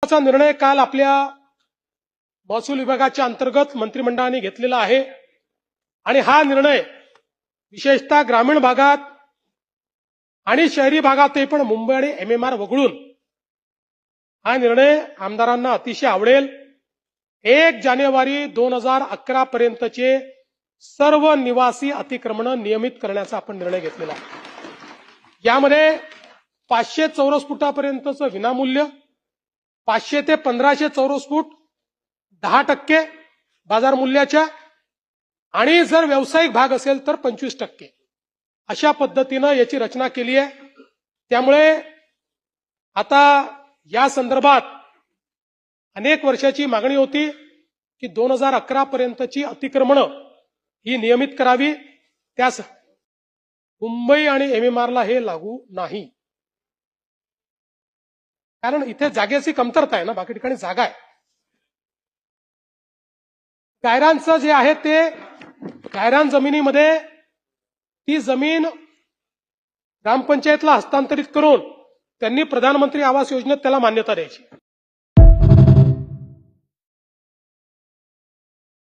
महत्त्वाचा निर्णय काल आपल्या महसूल विभागाच्या अंतर्गत मंत्रिमंडळाने घेतलेला आहे आणि हा निर्णय विशेषतः ग्रामीण भागात आणि शहरी भागातही पण मुंबई आणि एमएमआर वगळून हा निर्णय आमदारांना अतिशय आवडेल। 1 जानेवारी 2011 पर्यंतचे सर्व निवासी अतिक्रमण नियमित करण्याचा आपण निर्णय घेतलेला आहे। यामध्ये 500 चौरस फुटापर्यंतचं विनामूल्य, 500 ते 1500 चौरस फूट 10% बाजार मूल्याच्या आणि जर व्यावसायिक भाग असेल तर 25% अशा पद्धतीने याची रचना केली आहे। त्यामुळे आता या संदर्भात अनेक वर्षाची मागणी होती की 2011 पर्यंतची अतिक्रमण ही नियमित करावी। त्यास मुंबई आणि एमएमआरला हे लागू नाही, कारण इथे जागेची कमतरता आहे ना, बाकी ठिकाणी जागा आहे। गायरांचं जे आहे ते गायरान जमिनीमध्ये ती जमीन ग्रामपंचायतला हस्तांतरित करून त्यांनी प्रधानमंत्री आवास योजनेत त्याला मान्यता द्यायची।